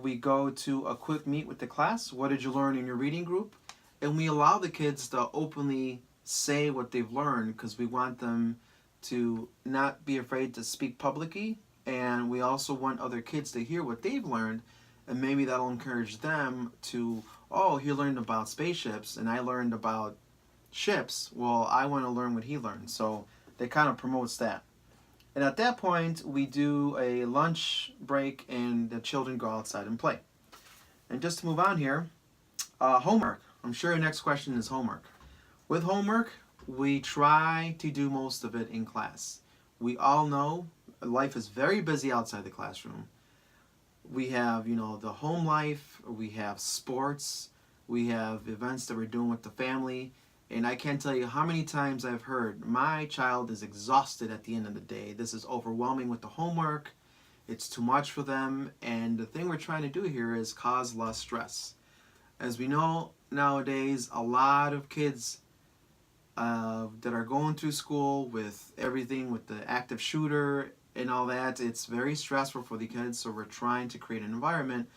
we go to a quick meet with the class. What did you learn in your reading group? And we allow the kids to openly say what they've learned because we want them to not be afraid to speak publicly. And we also want other kids to hear what they've learned, and maybe that'll encourage them to, oh, he learned about spaceships and I learned about ships. Well, I want to learn what he learned. So that kind of promotes that. And at that point, we do a lunch break and the children go outside and play. And just to move on here, homework. I'm sure your next question is homework. With homework, we try to do most of it in class. We all know life is very busy outside the classroom. We have, the home life, we have sports, we have events that we're doing with the family. And I can't tell you how many times I've heard, my child is exhausted at the end of the day. This is overwhelming with the homework. It's too much for them. And the thing we're trying to do here is cause less stress. As we know nowadays, a lot of kids that are going through school with everything, with the active shooter and all that, it's very stressful for the kids. So we're trying to create an environment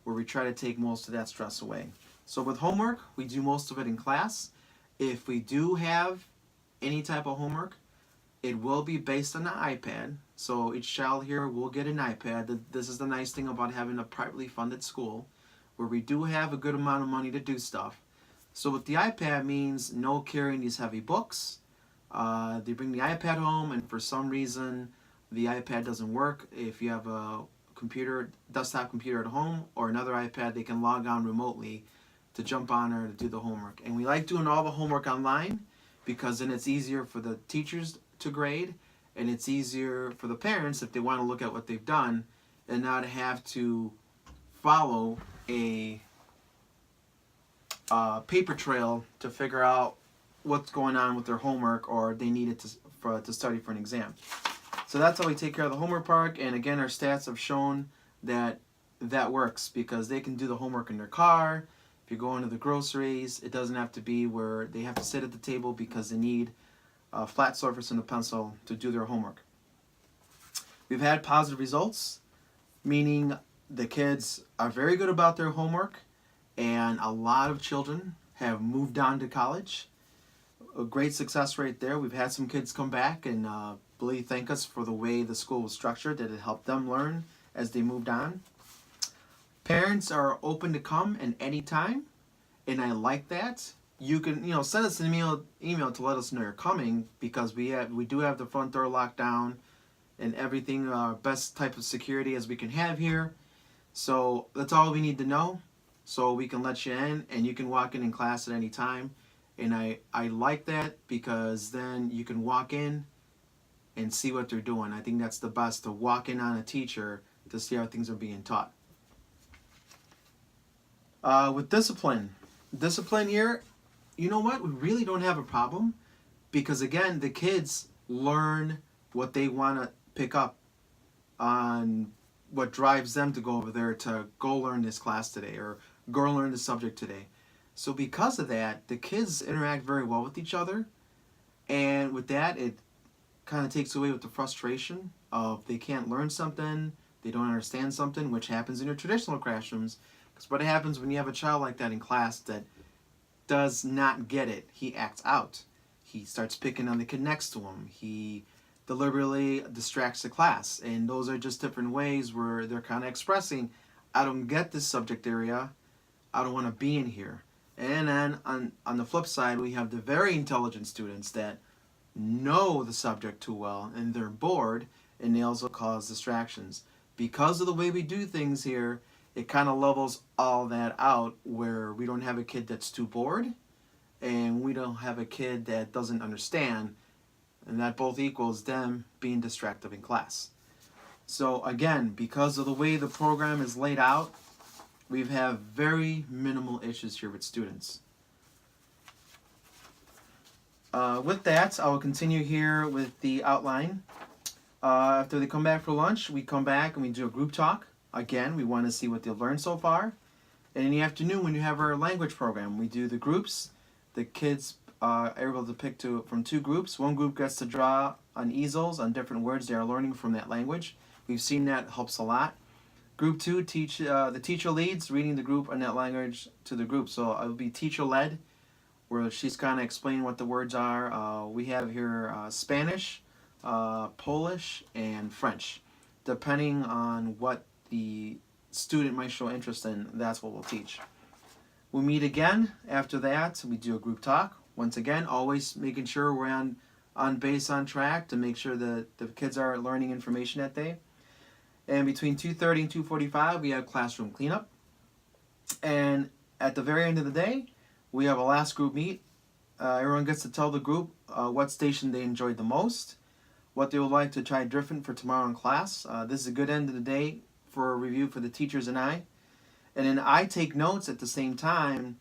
where we try to take most of that stress away. So with homework, we do most of it in class. If we do have any type of homework, it will be based on the iPad. So each child here will get an iPad. This is the nice thing about having a privately funded school, where we do have a good amount of money to do stuff. So with the iPad means no carrying these heavy books. They bring the iPad home, and for some reason the iPad doesn't work. If you have a desktop computer at home, or another iPad, they can log on remotely to jump on or to do the homework. And we like doing all the homework online because then it's easier for the teachers to grade, and it's easier for the parents if they want to look at what they've done and not have to follow a paper trail to figure out what's going on with their homework, or they need it to study for an exam. So that's how we take care of the homework part. And again, our stats have shown that that works because they can do the homework in their car. If you're going to the groceries, it doesn't have to be where they have to sit at the table because they need a flat surface and a pencil to do their homework. We've had positive results, meaning the kids are very good about their homework, and a lot of children have moved on to college. A great success rate there. We've had some kids come back and really thank us for the way the school was structured, that it helped them learn as they moved on. Parents are open to come at any time, and I like that. You can, send us an email to let us know you're coming, because we do have the front door locked down and everything, best type of security as we can have here. So that's all we need to know, so we can let you in and you can walk in class at any time. And I like that because then you can walk in and see what they're doing. I think that's the best, to walk in on a teacher to see how things are being taught. With discipline here, you know what? We really don't have a problem because, again, the kids learn what they want to pick up on, what drives them to go over there to go learn this class today or go learn the subject today. So because of that, the kids interact very well with each other, and with that, it kind of takes away with the frustration of they can't learn something, they don't understand something, which happens in your traditional classrooms. Because what happens when you have a child like that in class that does not get it, he acts out. He starts picking on the kid next to him. He deliberately distracts the class. And those are just different ways where they're kind of expressing, I don't get this subject area, I don't want to be in here. And then on the flip side, we have the very intelligent students that know the subject too well and they're bored, and they also cause distractions. Because of the way we do things here, it kind of levels all that out, where we don't have a kid that's too bored and we don't have a kid that doesn't understand, and that both equals them being distracted in class. So again, because of the way the program is laid out, we have very minimal issues here with students. With that, I will continue here with the outline. After they come back for lunch, we come back and we do a group talk. Again, we want to see what they've learned so far. And in the afternoon, when you have our language program, we do the groups. The kids are able to pick from two groups. One group gets to draw on easels on different words they are learning from that language. We've seen that helps a lot. Group 2, the teacher leads, reading the group and that language to the group. So it will be teacher-led, where she's kind of explaining what the words are. We have here Spanish, Polish, and French. Depending on what the student might show interest in, that's what we'll teach. We meet again after that. We do a group talk. Once again, always making sure we're on base, on track to make sure that the kids are learning information that day. And between 2:30 and 2:45, we have classroom cleanup. And at the very end of the day, we have a last group meet. Everyone gets to tell the group what station they enjoyed the most, what they would like to try different for tomorrow in class. This is a good end of the day for a review for the teachers and I. And then I take notes at the same time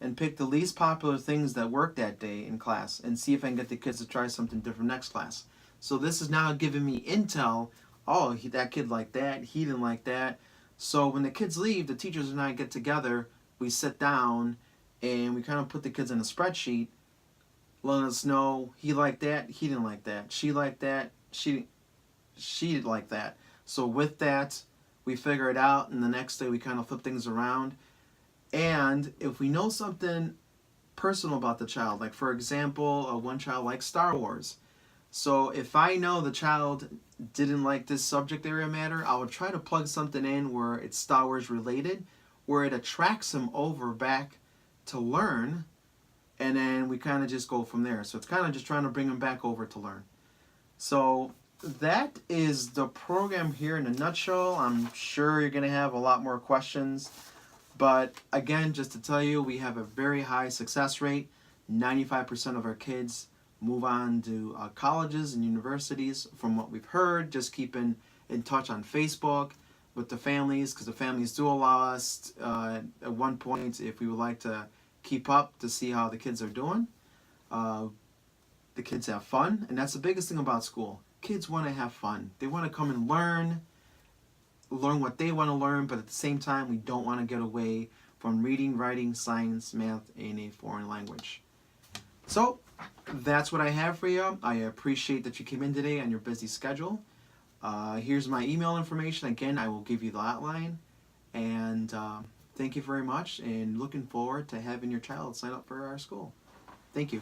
and pick the least popular things that worked that day in class and see if I can get the kids to try something different next class. So this is now giving me intel. Oh, that kid liked that, he didn't like that. So when the kids leave, the teachers and I get together, we sit down, and we kind of put the kids in a spreadsheet, letting us know he liked that, he didn't like that, she liked that, she didn't like that. So with that, we figure it out, and the next day we kind of flip things around. And if we know something personal about the child, like for example, one child likes Star Wars. So if I know the child didn't like this subject area matter, I would try to plug something in where it's Star Wars related, where it attracts them over back to learn, and then we kind of just go from there. So it's kind of just trying to bring them back over to learn. So that is the program here in a nutshell. I'm sure you're going to have a lot more questions. But again, just to tell you, we have a very high success rate. 95% of our kids move on to colleges and universities from what we've heard. Just keeping in touch on Facebook with the families, because the families do allow us at one point, if we would like to keep up, to see how the kids are doing. The kids have fun, and that's the biggest thing about school. Kids want to have fun. They want to come and learn what they want to learn, but at the same time, we don't want to get away from reading, writing, science, math, in a foreign language. So that's what I have for you. I appreciate that you came in today on your busy schedule. Here's my email information. Again, I will give you the outline. And thank you very much, and looking forward to having your child sign up for our school. Thank you.